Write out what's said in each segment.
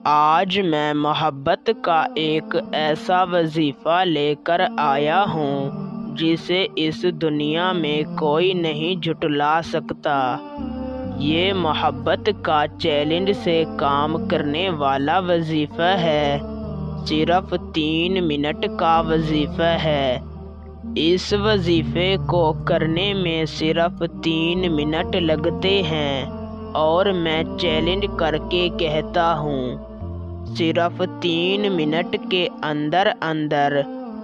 آج میں محبت کا ایک ایسا وظیفہ لے کر آیا ہوں جسے اس دنیا میں کوئی نہیں جھٹلا سکتا۔ یہ محبت کا چیلنج سے کام کرنے والا وظیفہ ہے۔ صرف 3 منٹ کا وظیفہ ہے۔ اس وظیفے کو کرنے میں صرف 3 منٹ لگتے ہیں اور میں چیلنج کر کے کہتا ہوں، صرف 3 منٹ کے اندر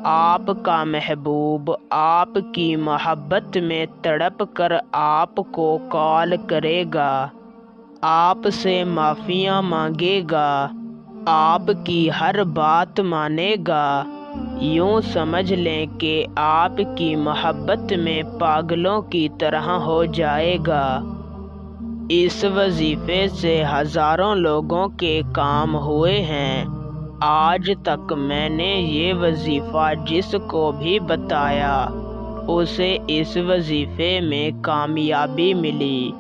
آپ کا محبوب آپ کی محبت میں تڑپ کر آپ کو کال کرے گا، آپ سے معافیاں مانگے گا، آپ کی ہر بات مانے گا۔ یوں سمجھ لیں کہ آپ کی محبت میں پاگلوں کی طرح ہو جائے گا۔ اس وظیفے سے ہزاروں لوگوں کے کام ہوئے ہیں۔ آج تک میں نے یہ وظیفہ جس کو بھی بتایا اسے اس وظیفے میں کامیابی ملی۔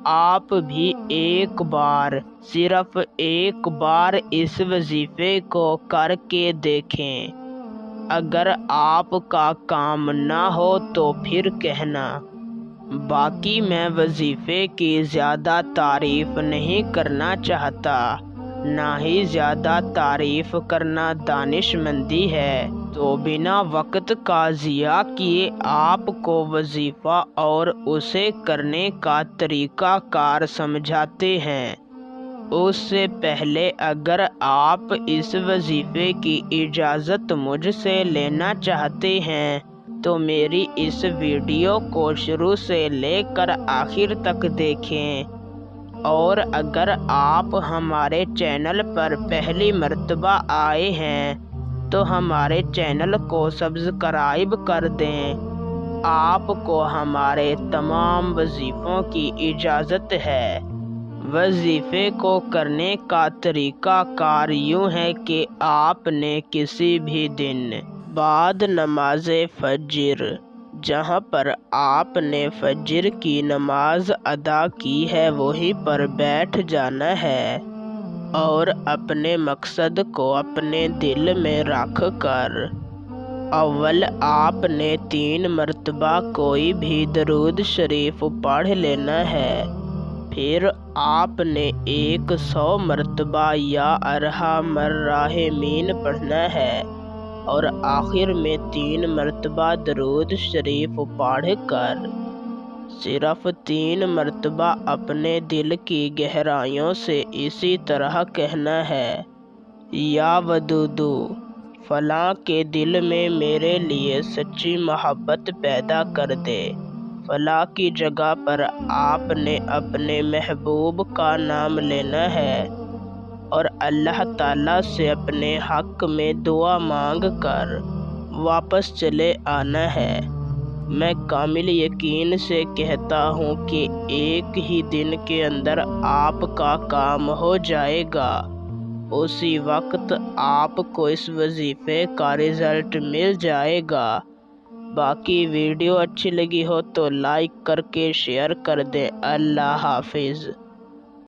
آپ بھی ایک بار، صرف ایک بار اس وظیفے کو کر کے دیکھیں۔ اگر آپ کا کام نہ ہو تو پھر کہنا۔ باقی میں وظیفے کی زیادہ تعریف نہیں کرنا چاہتا، نہ ہی زیادہ تعریف کرنا دانش مندی ہے، تو بنا وقت کا ضیاع کیے آپ کو وظیفہ اور اسے کرنے کا طریقہ کار سمجھاتے ہیں۔ اس سے پہلے اگر آپ اس وظیفے کی اجازت مجھ سے لینا چاہتے ہیں تو میری اس ویڈیو کو شروع سے لے کر آخر تک دیکھیں، اور اگر آپ ہمارے چینل پر پہلی مرتبہ آئے ہیں تو ہمارے چینل کو سبسکرائب کر دیں۔ آپ کو ہمارے تمام وظیفوں کی اجازت ہے۔ وظیفے کو کرنے کا طریقہ کار یوں ہے کہ آپ نے کسی بھی دن بعد نماز فجر، جہاں پر آپ نے فجر کی نماز ادا کی ہے وہیں پر بیٹھ جانا ہے اور اپنے مقصد کو اپنے دل میں رکھ کر اول آپ نے 3 مرتبہ کوئی بھی درود شریف پڑھ لینا ہے، پھر آپ نے 100 مرتبہ یا ارحم الراحمین پڑھنا ہے اور آخر میں 3 مرتبہ درود شریف پڑھ کر صرف 3 مرتبہ اپنے دل کی گہرائیوں سے اسی طرح کہنا ہے، یا ودودو فلاں کے دل میں میرے لیے سچی محبت پیدا کر دے۔ فلاں کی جگہ پر آپ نے اپنے محبوب کا نام لینا ہے اور اللہ تعالیٰ سے اپنے حق میں دعا مانگ کر واپس چلے آنا ہے۔ میں کامل یقین سے کہتا ہوں کہ ایک ہی دن کے اندر آپ کا کام ہو جائے گا۔ اسی وقت آپ کو اس وظیفے کا رزلٹ مل جائے گا۔ باقی ویڈیو اچھی لگی ہو تو لائک کر کے شیئر کر دیں۔ اللہ حافظ۔